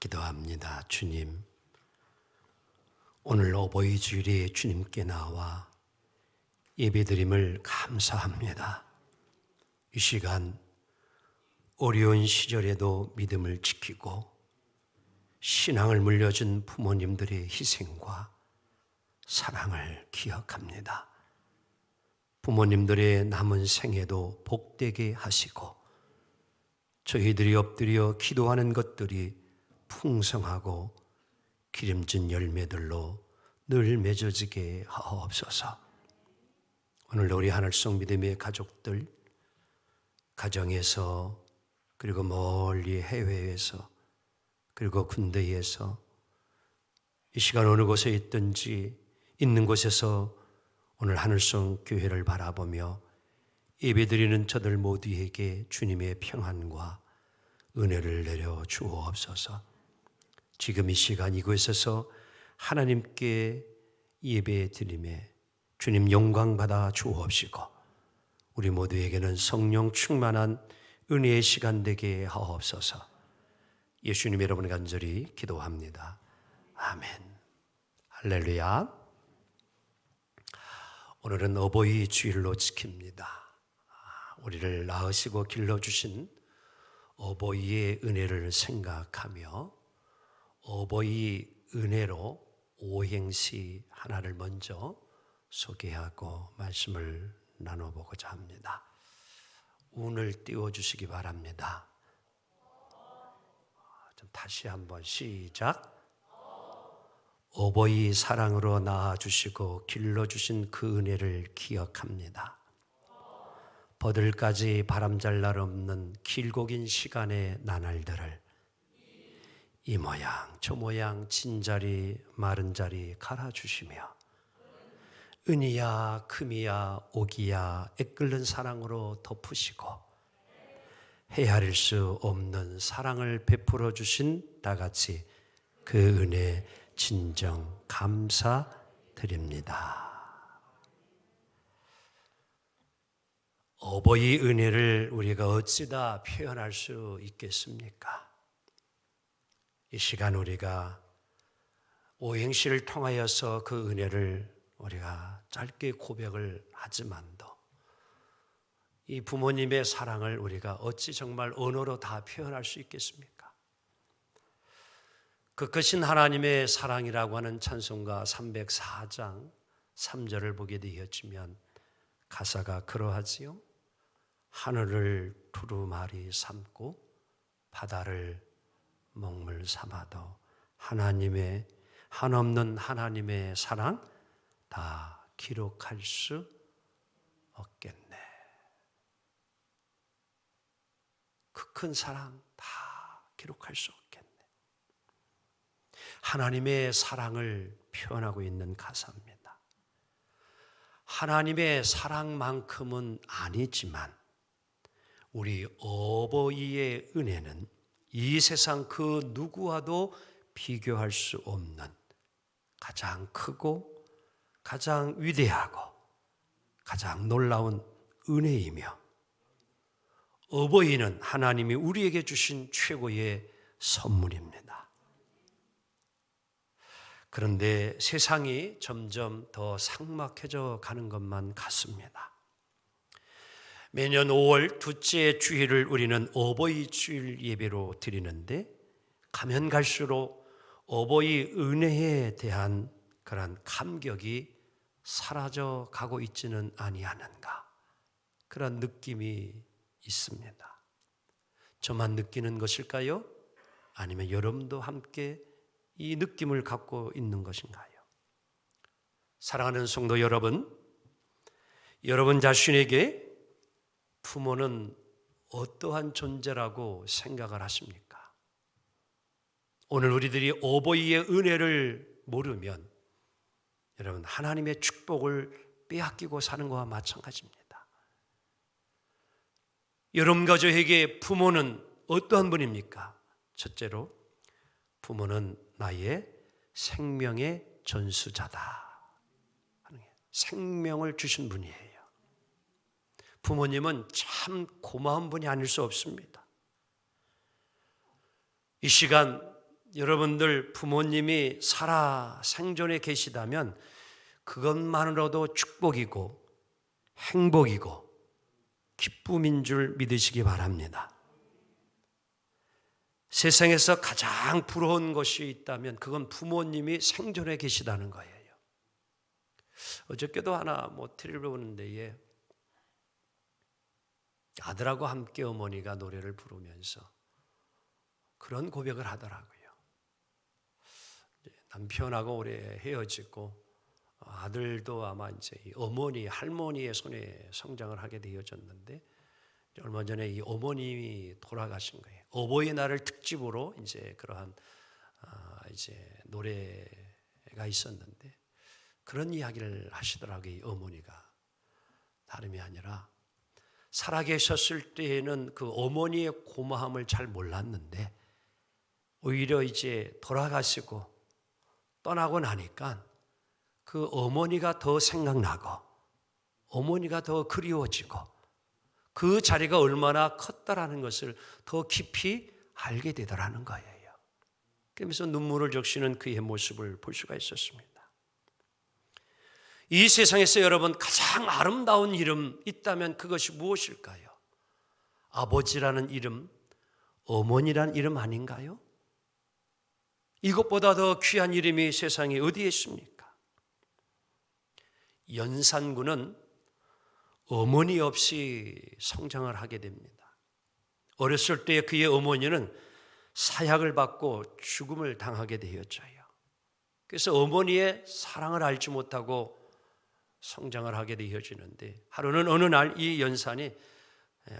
기도합니다. 주님, 오늘 어버이 주일에 주님께 나와 예배드림을 감사합니다. 이 시간 어려운 시절에도 믿음을 지키고 신앙을 물려준 부모님들의 희생과 사랑을 기억합니다. 부모님들의 남은 생애도 복되게 하시고 저희들이 엎드려 기도하는 것들이 풍성하고 기름진 열매들로 늘 맺어지게 하옵소서. 오늘 우리 하늘송 믿음의 가족들, 가정에서 그리고 멀리 해외에서 그리고 군대에서 이 시간 어느 곳에 있든지 있는 곳에서 오늘 하늘송 교회를 바라보며 예배드리는 저들 모두에게 주님의 평안과 은혜를 내려 주옵소서. 지금 이 시간 이곳에서 하나님께 예배드림에 주님 영광 받아 주옵시고 우리 모두에게는 성령 충만한 은혜의 시간 되게 하옵소서. 예수님 여러분 간절히 기도합니다. 아멘. 할렐루야. 오늘은 어버이 주일로 지킵니다. 우리를 낳으시고 길러주신 어버이의 은혜를 생각하며 어버이 은혜로 오행시 하나를 먼저 소개하고 말씀을 나눠보고자 합니다. 운을 띄워주시기 바랍니다. 좀 다시 한번 시작. 어버이 사랑으로 낳아주시고 길러주신 그 은혜를 기억합니다. 버들까지 바람잘 날 없는 길고 긴 시간의 나날들을 이 모양 저 모양 진자리 마른 자리 갈아주시며 은이야 금이야 옥이야 애끓는 사랑으로 덮으시고 헤아릴 수 없는 사랑을 베풀어 주신 다같이 그 은혜 진정 감사드립니다. 어버이 은혜를 우리가 어찌다 표현할 수 있겠습니까? 이 시간 우리가 오행시를 통하여서 그 은혜를 우리가 짧게 고백을 하지만도 이 부모님의 사랑을 우리가 어찌 정말 언어로 다 표현할 수 있겠습니까? 그 크신 하나님의 사랑이라고 하는 찬송가 304장 3절을 보게 되었지만 가사가 그러하지요. 하늘을 두루마리 삼고 바다를 먹물 삼아도 하나님의 한없는 하나님의 사랑 다 기록할 수 없겠네. 그 큰 사랑 다 기록할 수 없겠네. 하나님의 사랑을 표현하고 있는 가사입니다. 하나님의 사랑만큼은 아니지만 우리 어버이의 은혜는 이 세상 그 누구와도 비교할 수 없는 가장 크고 가장 위대하고 가장 놀라운 은혜이며 어버이는 하나님이 우리에게 주신 최고의 선물입니다. 그런데 세상이 점점 더 삭막해져 가는 것만 같습니다. 매년 5월 둘째 주일을 우리는 어버이 주일 예배로 드리는데 가면 갈수록 어버이 은혜에 대한 그런 감격이 사라져 가고 있지는 아니하는가 그런 느낌이 있습니다. 저만 느끼는 것일까요? 아니면 여러분도 함께 이 느낌을 갖고 있는 것인가요? 사랑하는 성도 여러분, 여러분 자신에게 부모는 어떠한 존재라고 생각을 하십니까? 오늘 우리들이 어버이의 은혜를 모르면 여러분 하나님의 축복을 빼앗기고 사는 것과 마찬가지입니다. 여러분 가족에게 부모는 어떠한 분입니까? 첫째로 부모는 나의 생명의 전수자다. 생명을 주신 분이에요. 부모님은 참 고마운 분이 아닐 수 없습니다. 이 시간 여러분들 부모님이 살아 생존에 계시다면 그것만으로도 축복이고 행복이고 기쁨인 줄 믿으시기 바랍니다. 세상에서 가장 부러운 것이 있다면 그건 부모님이 생존해 계시다는 거예요. 어저께도 하나 TV를 보는데 아들하고 함께 어머니가 노래를 부르면서 그런 고백을 하더라고요. 남편하고 오래 헤어지고 아들도 아마 이제 어머니, 할머니의 손에 성장을 하게 되어졌는데 얼마 전에 이 어머님이 돌아가신 거예요. 어버이날을 특집으로 이제 그러한 이제 노래가 있었는데 그런 이야기를 하시더라고요. 이 어머니가 다름이 아니라 살아계셨을 때에는 그 어머니의 고마움을 잘 몰랐는데 오히려 이제 돌아가시고 떠나고 나니까 그 어머니가 더 생각나고 어머니가 더 그리워지고 그 자리가 얼마나 컸다라는 것을 더 깊이 알게 되더라는 거예요. 그러면서 눈물을 적시는 그의 모습을 볼 수가 있었습니다. 이 세상에서 여러분 가장 아름다운 이름 있다면 그것이 무엇일까요? 아버지라는 이름, 어머니라는 이름 아닌가요? 이것보다 더 귀한 이름이 세상에 어디에 있습니까? 연산군은 어머니 없이 성장을 하게 됩니다. 어렸을 때 그의 어머니는 사약을 받고 죽음을 당하게 되었어요. 그래서 어머니의 사랑을 알지 못하고 성장을 하게 되어지는데 하루는 어느 날 이 연산이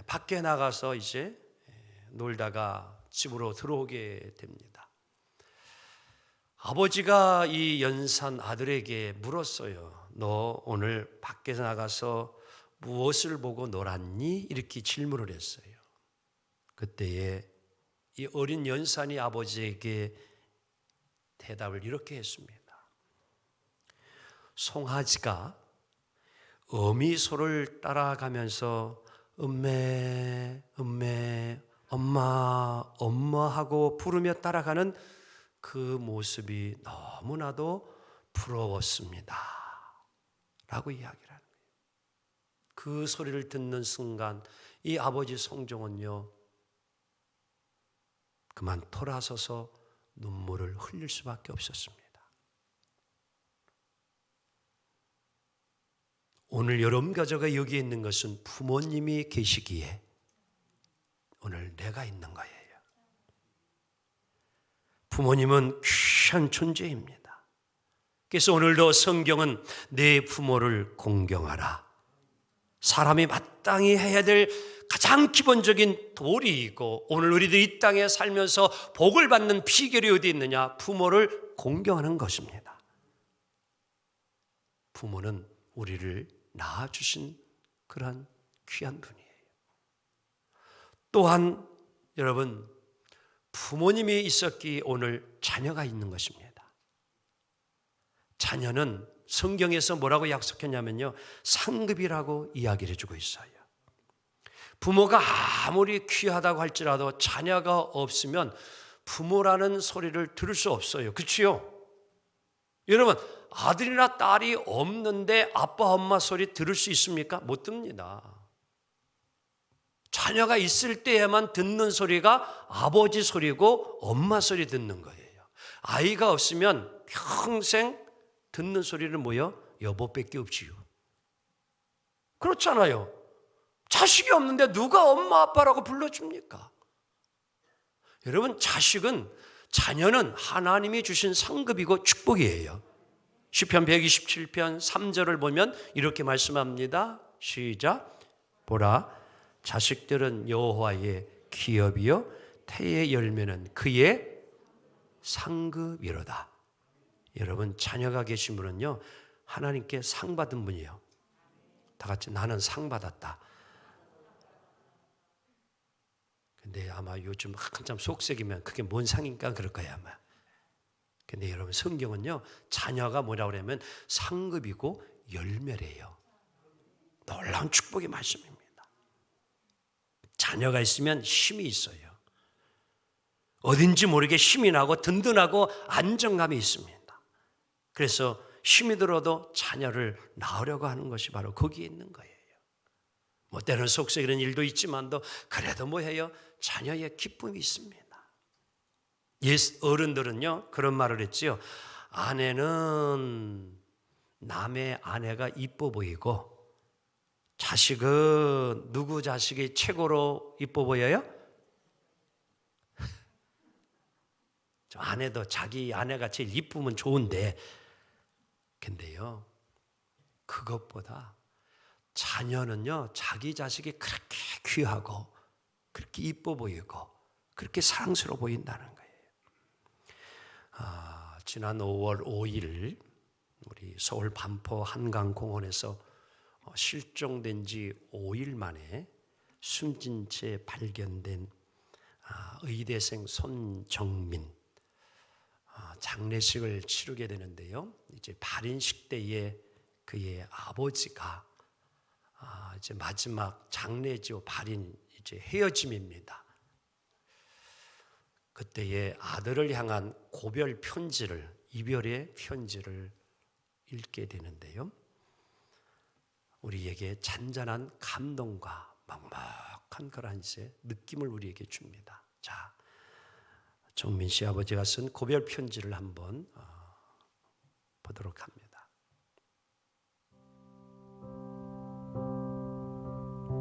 밖에 나가서 이제 놀다가 집으로 들어오게 됩니다. 아버지가 이 연산 아들에게 물었어요. 너 오늘 밖에 나가서 무엇을 보고 놀았니? 이렇게 질문을 했어요. 그때에 이 어린 연산이 아버지에게 대답을 이렇게 했습니다. 송아지가 어미소를 따라가면서 엄매, 엄매, 엄마, 엄마 하고 부르며 따라가는 그 모습이 너무나도 부러웠습니다. 라고 이야기를 하는 거예요. 그 소리를 듣는 순간 이 아버지 성종은요, 그만 돌아서서 눈물을 흘릴 수밖에 없었습니다. 오늘 여러분 가족가 여기에 있는 것은 부모님이 계시기에 오늘 내가 있는 거예요. 부모님은 귀한 존재입니다. 그래서 오늘도 성경은 내 부모를 공경하라. 사람이 마땅히 해야 될 가장 기본적인 도리이고 오늘 우리들이 이 땅에 살면서 복을 받는 비결이 어디 있느냐? 부모를 공경하는 것입니다. 부모는 우리를 낳아주신 그러한 귀한 분이에요. 또한 여러분 부모님이 있었기에 오늘 자녀가 있는 것입니다. 자녀는 성경에서 뭐라고 약속했냐면요, 상급이라고 이야기를 해주고 있어요. 부모가 아무리 귀하다고 할지라도 자녀가 없으면 부모라는 소리를 들을 수 없어요. 그렇지요? 여러분 아들이나 딸이 없는데 아빠 엄마 소리 들을 수 있습니까? 못 듭니다. 자녀가 있을 때에만 듣는 소리가 아버지 소리고 엄마 소리 듣는 거예요. 아이가 없으면 평생 듣는 소리는 뭐요? 여보밖에 없지요. 그렇잖아요. 자식이 없는데 누가 엄마 아빠라고 불러줍니까? 여러분 자녀는 하나님이 주신 상급이고 축복이에요. 시편 127편 3절을 보면 이렇게 말씀합니다. 시작. 보라, 자식들은 여호와의 기업이요 태의 열매는 그의 상급이로다. 여러분 자녀가 계신 분은요 하나님께 상 받은 분이에요. 다 같이 나는 상 받았다. 근데 아마 요즘 한참 속색이면 그게 뭔 상인가 그럴 거야 아마. 근데 여러분 성경은요 자녀가 뭐라고 그러면 상급이고 열매래요. 놀라운 축복의 말씀입니다. 자녀가 있으면 힘이 있어요. 어딘지 모르게 힘이 나고 든든하고 안정감이 있습니다. 그래서 힘이 들어도 자녀를 낳으려고 하는 것이 바로 거기에 있는 거예요. 뭐 때로는 속썩이는 일도 있지만도 그래도 뭐해요? 자녀의 기쁨이 있습니다. 옛 어른들은요 그런 말을 했지요. 아내는 남의 아내가 이뻐 보이고 자식은 누구 자식이 최고로 이뻐 보여요? 아내도 자기 아내가 제일 이쁘면 좋은데, 근데요 그것보다 자녀는요 자기 자식이 그렇게 귀하고 그렇게 이뻐 보이고 그렇게 사랑스러워 보인다는 거예요. 지난 5월 5일 우리 서울 반포 한강공원에서 실종된 지 5일 만에 숨진 채 발견된 의대생 손정민 장례식을 치르게 되는데요. 이제 발인식 때에 그의 아버지가 이제 마지막 장례지요 발인 이제 헤어짐입니다. 그때의 아들을 향한 고별 편지를, 이별의 편지를 읽게 되는데요. 우리에게 잔잔한 감동과 막막한 그런 느낌을 우리에게 줍니다. 자, 정민 씨 아버지가 쓴 고별 편지를 한번 보도록 합니다.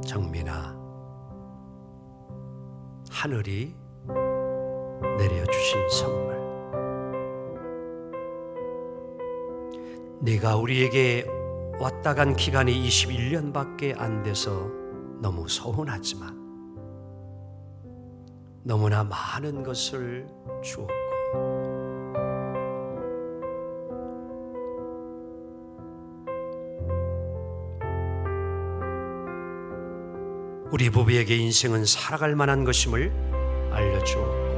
정민아, 하늘이 내려주신 선물, 네가 우리에게 왔다 간 기간이 21년밖에 안 돼서 너무 서운하지만 너무나 많은 것을 주었고 우리 부부에게 인생은 살아갈 만한 것임을 알려주었고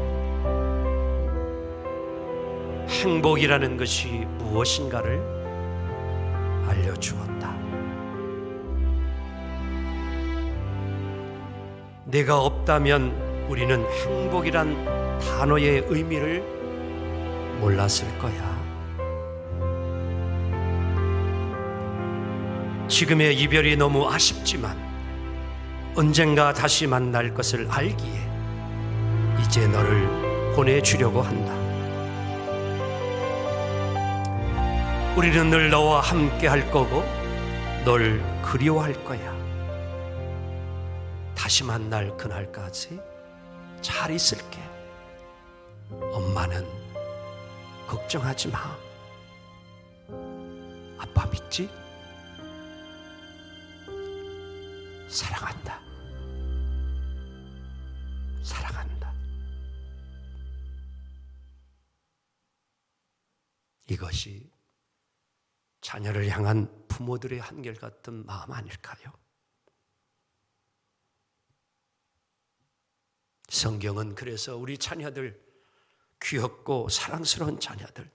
행복이라는 것이 무엇인가를 알려주었다. 네가 없다면 우리는 행복이란 단어의 의미를 몰랐을 거야. 지금의 이별이 너무 아쉽지만 언젠가 다시 만날 것을 알기에 이제 너를 보내주려고 한다. 우리는 늘 너와 함께 할 거고 널 그리워할 거야. 다시 만날 그날까지 잘 있을게. 엄마는 걱정하지 마. 아빠 믿지? 사랑한다. 사랑한다. 이것이 자녀를 향한 부모들의 한결같은 마음 아닐까요? 성경은 그래서 우리 자녀들, 귀엽고 사랑스러운 자녀들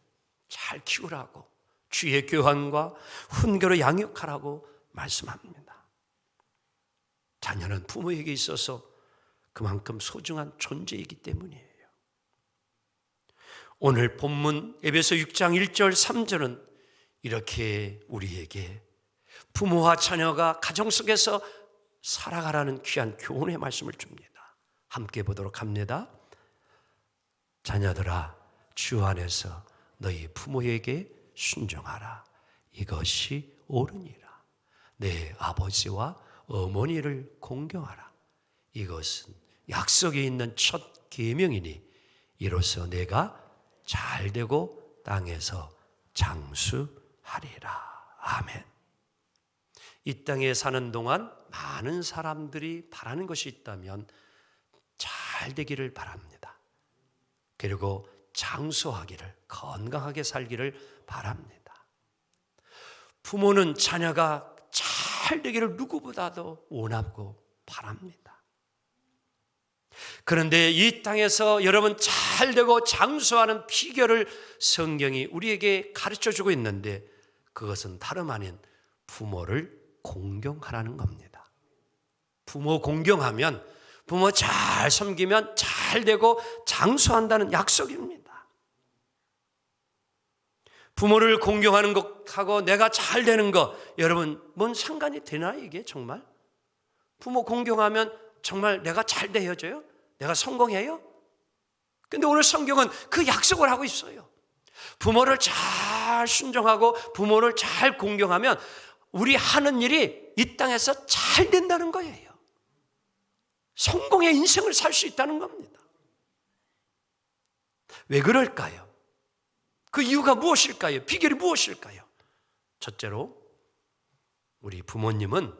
잘 키우라고, 주의 교환과 훈계로 양육하라고 말씀합니다. 자녀는 부모에게 있어서 그만큼 소중한 존재이기 때문이에요. 오늘 본문 에베소 6장 1절 3절은 이렇게 우리에게 부모와 자녀가 가정 속에서 살아가라는 귀한 교훈의 말씀을 줍니다. 함께 보도록 합니다. 자녀들아, 주 안에서 너희 부모에게 순종하라. 이것이 옳으니라. 내 아버지와 어머니를 공경하라. 이것은 약속에 있는 첫 계명이니 이로써 내가 잘되고 땅에서 장수하리라. 아멘. 이 땅에 사는 동안 많은 사람들이 바라는 것이 있다면 잘 되기를 바랍니다. 그리고 장수하기를, 건강하게 살기를 바랍니다. 부모는 자녀가 잘 되기를 누구보다도 원하고 바랍니다. 그런데 이 땅에서 여러분 잘 되고 장수하는 비결을 성경이 우리에게 가르쳐주고 있는데 그것은 다름 아닌 부모를 공경하라는 겁니다. 부모 공경하면 부모 잘 섬기면 잘 되고 장수한다는 약속입니다. 부모를 공경하는 것하고 내가 잘 되는 것, 여러분 뭔 상관이 되나 이게 정말? 부모 공경하면 정말 내가 잘 되어져요? 내가 성공해요? 근데 오늘 성경은 그 약속을 하고 있어요. 부모를 잘 순종하고 부모를 잘 공경하면 우리 하는 일이 이 땅에서 잘 된다는 거예요. 성공의 인생을 살 수 있다는 겁니다. 왜 그럴까요? 그 이유가 무엇일까요? 비결이 무엇일까요? 첫째로 우리 부모님은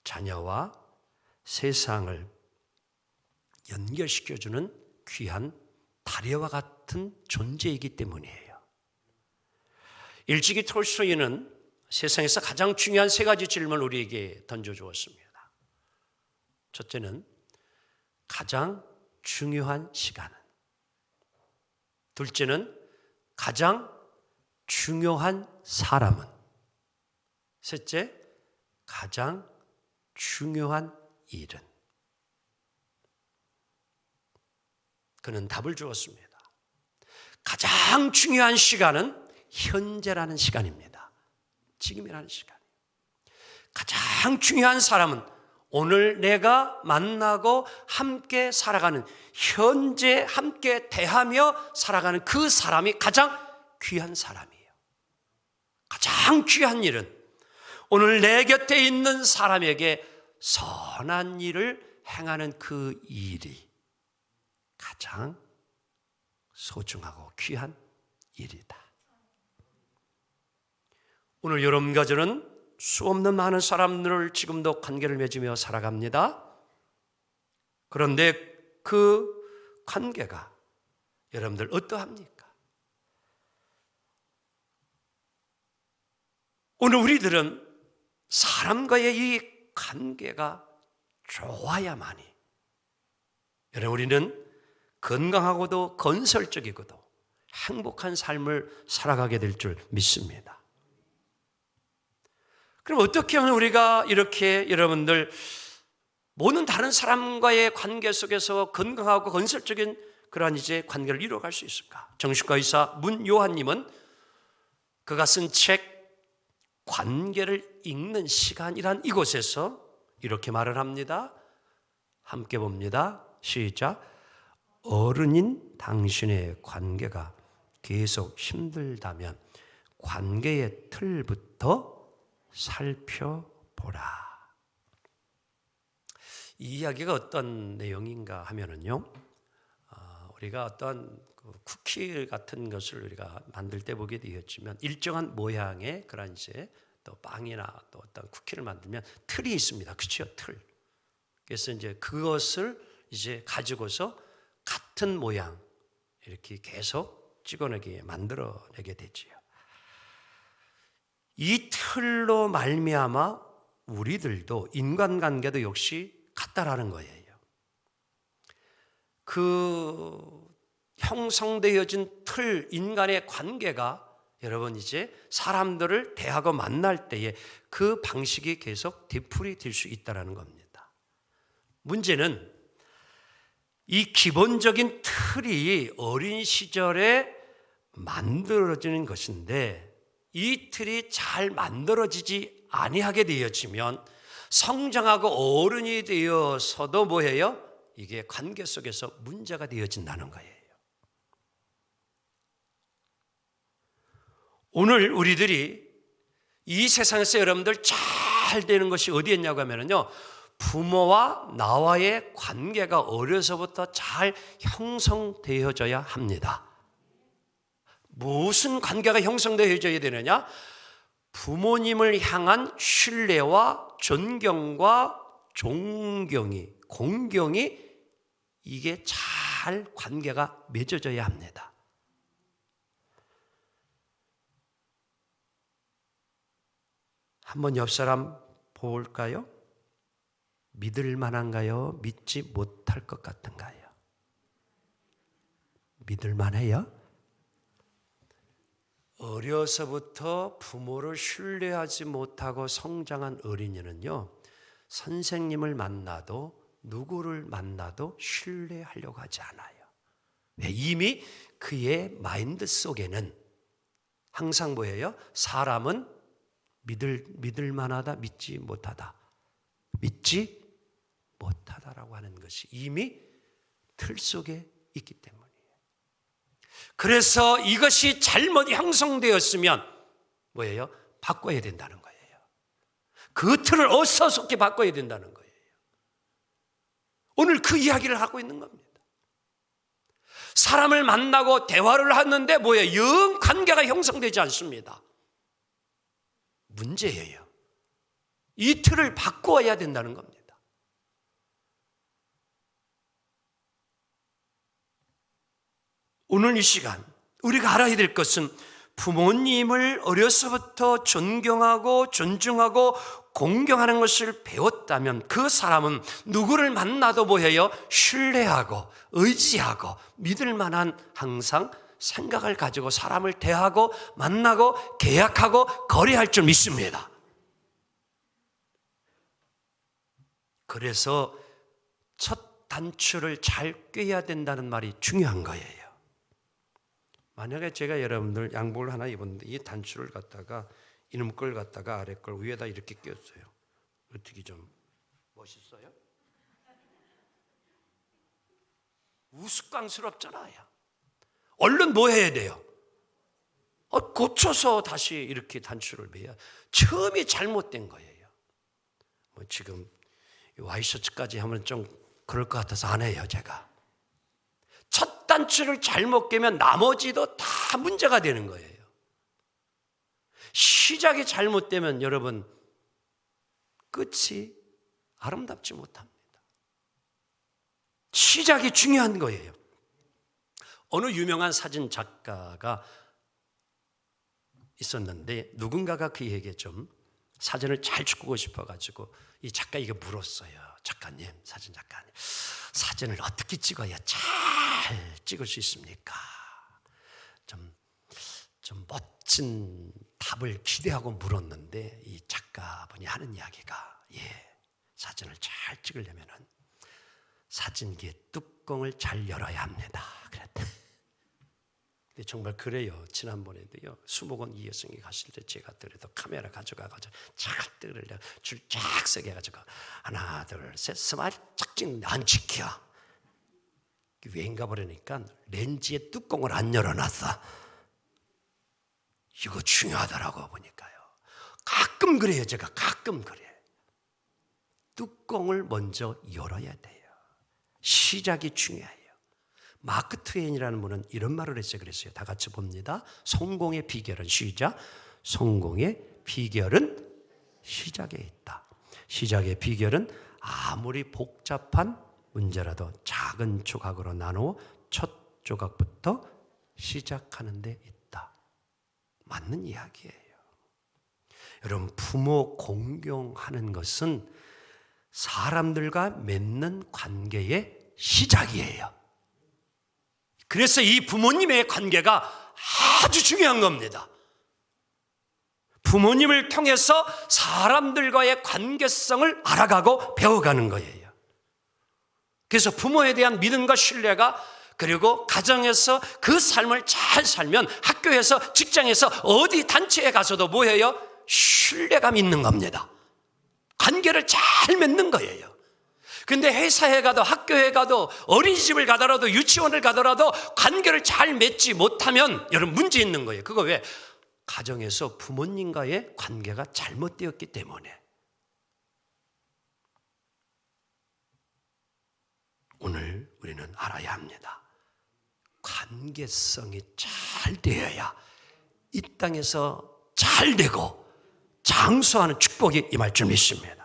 자녀와 세상을 연결시켜주는 귀한 다리와 같은 존재이기 때문이에요. 일찍이 톨스토이는 세상에서 가장 중요한 세 가지 질문을 우리에게 던져주었습니다. 첫째는 가장 중요한 시간은, 둘째는 가장 중요한 사람은, 셋째 가장 중요한 일은. 그는 답을 주었습니다. 가장 중요한 시간은 현재라는 시간입니다. 지금이라는 시간. 가장 중요한 사람은 오늘 내가 만나고 함께 살아가는, 현재 함께 대하며 살아가는 그 사람이 가장 귀한 사람이에요. 가장 귀한 일은 오늘 내 곁에 있는 사람에게 선한 일을 행하는 그 일이 가장 소중하고 귀한 일이다. 오늘 여러분과 저는 수없는 많은 사람들을 지금도 관계를 맺으며 살아갑니다. 그런데 그 관계가 여러분들 어떠합니까? 오늘 우리들은 사람과의 이 관계가 좋아야만이, 여러분 우리는 건강하고도 건설적이고도 행복한 삶을 살아가게 될 줄 믿습니다. 그럼 어떻게 하면 우리가 이렇게 여러분들 모든 다른 사람과의 관계 속에서 건강하고 건설적인 그러한 이제 관계를 이루어갈 수 있을까? 정신과 의사 문요한님은 그가 쓴 책 관계를 읽는 시간이란 이곳에서 이렇게 말을 합니다. 함께 봅니다. 시작. 어른인 당신의 관계가 계속 힘들다면 관계의 틀부터 살펴보라. 이 이야기가 어떤 내용인가 하면은요, 우리가 어떤 쿠키 같은 것을 우리가 만들 때 보게 되었지만 일정한 모양의 그런 이제 또 빵이나 또 어떤 쿠키를 만들면 틀이 있습니다. 그렇죠? 틀. 그래서 이제 그것을 이제 가지고서 같은 모양 이렇게 계속 찍어내게 만들어내게 되지요. 이 틀로 말미암아 우리들도 인간관계도 역시 같다라는 거예요. 그 형성되어진 틀, 인간의 관계가 여러분 이제 사람들을 대하고 만날 때에 그 방식이 계속 되풀이 될 수 있다는 겁니다. 문제는 이 기본적인 틀이 어린 시절에 만들어지는 것인데 이 틀이 잘 만들어지지 아니하게 되어지면 성장하고 어른이 되어서도 뭐예요? 이게 관계 속에서 문제가 되어진다는 거예요. 오늘 우리들이 이 세상에서 여러분들 잘 되는 것이 어디에 있냐고 하면요, 부모와 나와의 관계가 어려서부터 잘 형성되어져야 합니다. 무슨 관계가 형성되어져야 되느냐? 부모님을 향한 신뢰와 존경과 존경이, 공경이 이게 잘 관계가 맺어져야 합니다. 한번 옆 사람 볼까요? 믿을 만한가요? 믿지 못할 것 같은가요? 믿을 만해요? 어려서부터 부모를 신뢰하지 못하고 성장한 어린이는요, 선생님을 만나도 누구를 만나도 신뢰하려고 하지 않아요. 왜? 이미 그의 마인드 속에는 항상 뭐예요? 사람은 믿을 만하다, 믿지 못하다. 믿지 못하다라고 하는 것이 이미 틀 속에 있기 때문이에요. 그래서 이것이 잘못 형성되었으면 뭐예요? 바꿔야 된다는 거예요. 그 틀을 어서속히 바꿔야 된다는 거예요. 오늘 그 이야기를 하고 있는 겁니다. 사람을 만나고 대화를 하는데 뭐예요? 영 관계가 형성되지 않습니다. 문제예요. 이 틀을 바꿔야 된다는 겁니다. 오늘 이 시간 우리가 알아야 될 것은 부모님을 어려서부터 존경하고 존중하고 공경하는 것을 배웠다면 그 사람은 누구를 만나도 뭐예요? 신뢰하고 의지하고 믿을 만한 항상 생각을 가지고 사람을 대하고 만나고 계약하고 거래할 줄 믿습니다. 그래서 첫 단추를 잘 꿰야 된다는 말이 중요한 거예요. 만약에 제가 여러분들 양복을 하나 입었는데 이 단추를 갖다가 이놈 걸 갖다가 아래 걸 위에다 이렇게 꼈어요. 어떻게 좀 멋있어요? 우스꽝스럽잖아요. 얼른 뭐 해야 돼요? 고쳐서 다시 이렇게 단추를 매야. 처음이 잘못된 거예요. 뭐 지금 와이셔츠까지 하면 좀 그럴 것 같아서 안 해요, 제가. 첫 단추를 잘못 깨면 나머지도 다 문제가 되는 거예요. 시작이 잘못되면 여러분 끝이 아름답지 못합니다. 시작이 중요한 거예요. 어느 유명한 사진 작가가 있었는데 누군가가 그에게 좀 사진을 잘 찍고 싶어가지고 이 작가에게 물었어요. 작가님, 사진 작가님, 사진을 어떻게 찍어야 잘 찍을 수 있습니까? 좀 멋진 답을 기대하고 물었는데 이 작가분이 하는 이야기가 사진을 잘 찍으려면은 사진기의 뚜껑을 잘 열어야 합니다. 그랬대. 근데 정말 그래요. 지난번에도요. 수목원 이 여성이 갔을 때 제가 그래도 카메라 가져가가지고 잘 뜨를 줄 쫙 세게 해가지고 하나 둘 셋 스마일 쫙 찍는데 안 찍혀. 왜인가 보니까 렌즈의 뚜껑을 안 열어놨어. 이거 중요하더라고 보니까요. 가끔 그래요. 제가 가끔 그래. 뚜껑을 먼저 열어야 돼요. 시작이 중요해요. 마크 트웨인이라는 분은 이런 말을 했어요. 그랬어요. 다 같이 봅니다. 성공의 비결은 시작. 성공의 비결은 시작에 있다. 시작의 비결은 아무리 복잡한 문제라도 작은 조각으로 나누어 첫 조각부터 시작하는 데 있다. 맞는 이야기예요. 여러분, 부모 공경하는 것은 사람들과 맺는 관계의 시작이에요. 그래서 이 부모님의 관계가 아주 중요한 겁니다. 부모님을 통해서 사람들과의 관계성을 알아가고 배워가는 거예요. 그래서 부모에 대한 믿음과 신뢰가 그리고 가정에서 그 삶을 잘 살면 학교에서 직장에서 어디 단체에 가서도 뭐예요? 신뢰감 있는 겁니다. 관계를 잘 맺는 거예요. 근데 회사에 가도 학교에 가도 어린이집을 가더라도 유치원을 가더라도 관계를 잘 맺지 못하면 여러분 문제 있는 거예요. 그거 왜? 가정에서 부모님과의 관계가 잘못되었기 때문에. 오늘 우리는 알아야 합니다. 관계성이 잘 되어야 이 땅에서 잘 되고 장수하는 축복이 임할 줄 믿습니다.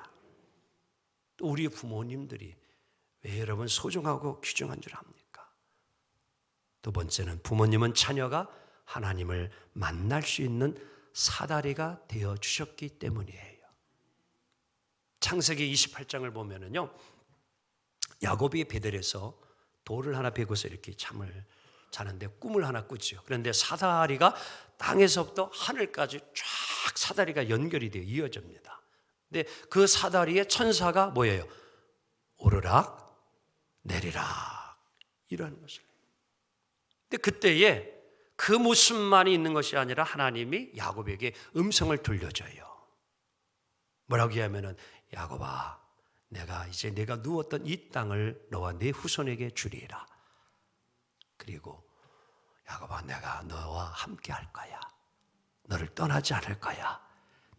또 우리 부모님들이 왜 여러분 소중하고 귀중한 줄 압니까? 두 번째는 부모님은 자녀가 하나님을 만날 수 있는 사다리가 되어 주셨기 때문이에요. 창세기 28장을 보면은요, 야곱이 베델에서 돌을 하나 베고서 이렇게 잠을 자는데 꿈을 하나 꾸죠. 그런데 사다리가 땅에서부터 하늘까지 쫙 사다리가 연결이 되어 이어집니다. 근데 그 사다리에 천사가 뭐예요? 오르락 내리락 이러는 것을. 근데 그때에 그 모습만이 있는 것이 아니라 하나님이 야곱에게 음성을 들려줘요. 뭐라고 하면은 야곱아, 내가 이제 내가 누웠던 이 땅을 너와 네 후손에게 주리라. 그리고 야곱아, 내가 너와 함께 할 거야. 너를 떠나지 않을 거야.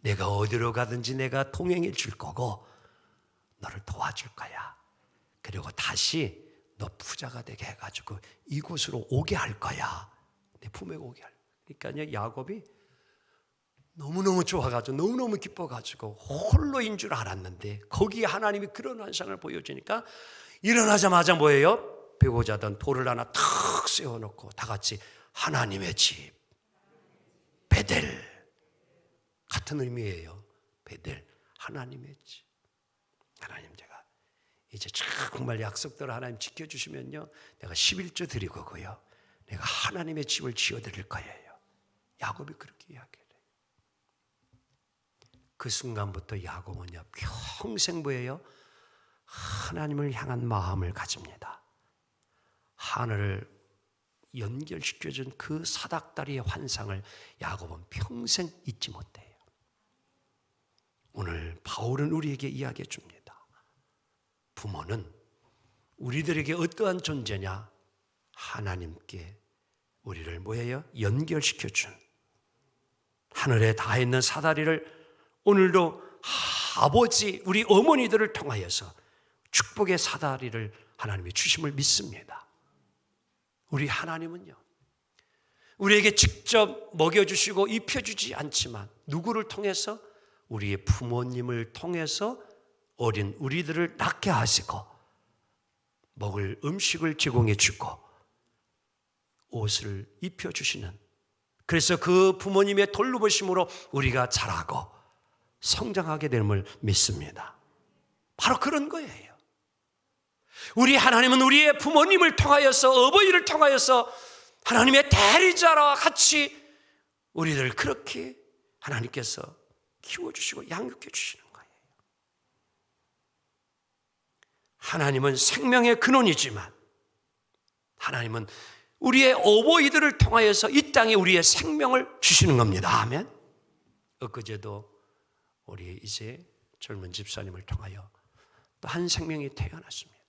내가 어디로 가든지 내가 동행해 줄 거고 너를 도와줄 거야. 그리고 다시 너 부자가 되게 해가지고 이곳으로 오게 할 거야. 내 품에 오게 할 거야. 그러니까 야곱이 너무너무 좋아가지고 너무너무 기뻐가지고 홀로인 줄 알았는데 거기에 하나님이 그런 환상을 보여주니까 일어나자마자 뭐예요? 베고 자던 돌을 하나 탁 세워놓고 다 같이 하나님의 집 베델, 같은 의미예요. 베델, 하나님의 집. 하나님, 제가 이제 정말 약속대로 하나님 지켜주시면요, 내가 11조 드리고요, 내가 하나님의 집을 지어드릴 거예요. 야곱이 그렇게 이야기해요. 그 순간부터 야곱은요, 평생 뭐예요? 하나님을 향한 마음을 가집니다. 하늘을 연결시켜준 그 사닥다리의 환상을 야곱은 평생 잊지 못해요. 오늘 바울은 우리에게 이야기해 줍니다. 부모는 우리들에게 어떠한 존재냐? 하나님께 우리를 뭐예요? 연결시켜준 하늘에 닿아 있는 사다리를 오늘도 아버지, 우리 어머니들을 통하여서 축복의 사다리를 하나님이 주심을 믿습니다. 우리 하나님은요, 우리에게 직접 먹여주시고 입혀주지 않지만 누구를 통해서? 우리의 부모님을 통해서 어린 우리들을 낳게 하시고 먹을 음식을 제공해 주고 옷을 입혀주시는, 그래서 그 부모님의 돌보심으로 우리가 자라고 성장하게 됨을 믿습니다. 바로 그런 거예요. 우리 하나님은 우리의 부모님을 통하여서, 어버이를 통하여서 하나님의 대리자와 같이 우리들을 그렇게 하나님께서 키워주시고 양육해 주시는 거예요. 하나님은 생명의 근원이지만 하나님은 우리의 어버이들을 통하여서 이 땅에 우리의 생명을 주시는 겁니다. 아멘. 엊그제도 우리 이제 젊은 집사님을 통하여 또 한 생명이 태어났습니다.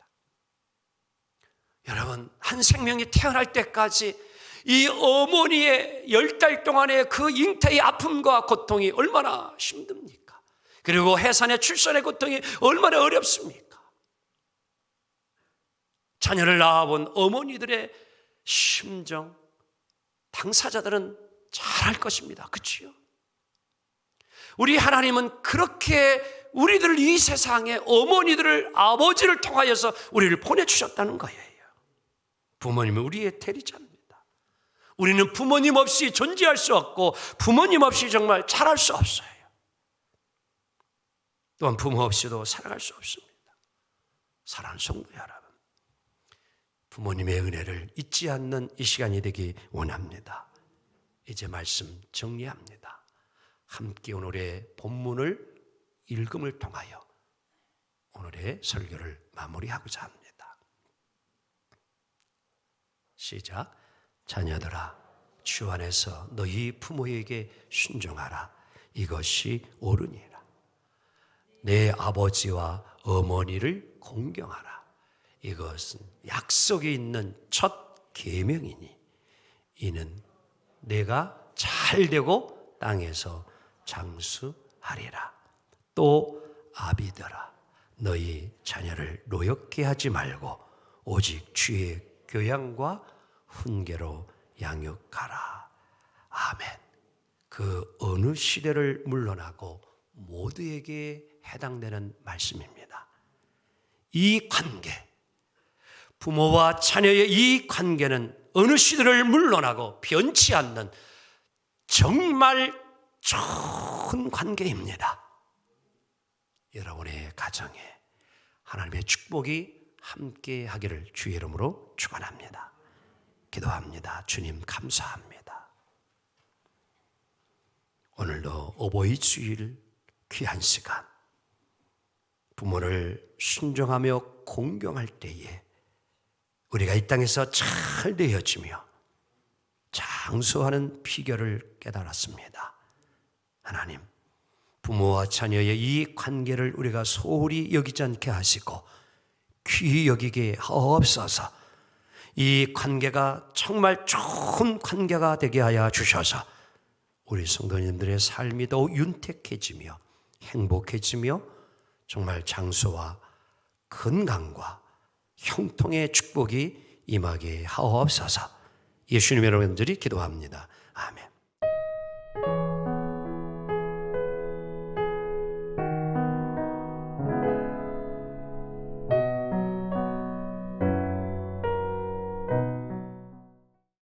여러분, 한 생명이 태어날 때까지 이 어머니의 10달 동안의 그 잉태의 아픔과 고통이 얼마나 힘듭니까? 그리고 해산의 출산의 고통이 얼마나 어렵습니까? 자녀를 낳아본 어머니들의 심정, 당사자들은 잘 알 것입니다. 그렇지요? 우리 하나님은 그렇게 우리들을 이 세상에 어머니들을, 아버지를 통하여서 우리를 보내주셨다는 거예요. 부모님은 우리의 대리자입니다. 우리는 부모님 없이 존재할 수 없고 부모님 없이 정말 자랄 수 없어요. 또한 부모 없이도 살아갈 수 없습니다. 사랑하는 성도 여러분, 부모님의 은혜를 잊지 않는 이 시간이 되기 원합니다. 이제 말씀 정리합니다. 함께 오늘의 본문을 읽음을 통하여 오늘의 설교를 마무리하고자 합니다. 시작. 자녀들아, 주 안에서 너희 부모에게 순종하라. 이것이 옳으니라. 내 아버지와 어머니를 공경하라. 이것은 약속이 있는 첫 계명이니 이는 내가 잘되고 땅에서 장수하리라. 또 아비들아, 너희 자녀를 노엽게 하지 말고 오직 주의 교양과 훈계로 양육하라. 아멘. 그 어느 시대를 물러나고 모두에게 해당되는 말씀입니다. 이 관계, 부모와 자녀의 이 관계는 어느 시대를 물러나고 변치 않는 정말 좋은 관계입니다. 여러분의 가정에 하나님의 축복이 함께 하기를 주의 이름으로 축원합니다. 기도합니다. 주님, 감사합니다. 오늘도 어버이 주일 귀한 시간, 부모를 순종하며 공경할 때에 우리가 이 땅에서 잘 되어지며 장수하는 비결을 깨달았습니다. 하나님, 부모와 자녀의 이 관계를 우리가 소홀히 여기지 않게 하시고 귀히 여기게 하옵소서. 이 관계가 정말 좋은 관계가 되게 하여 주셔서 우리 성도님들의 삶이 더욱 윤택해지며 행복해지며 정말 장수와 건강과 형통의 축복이 임하게 하옵소서. 예수님의 여러분들이 기도합니다. 아멘.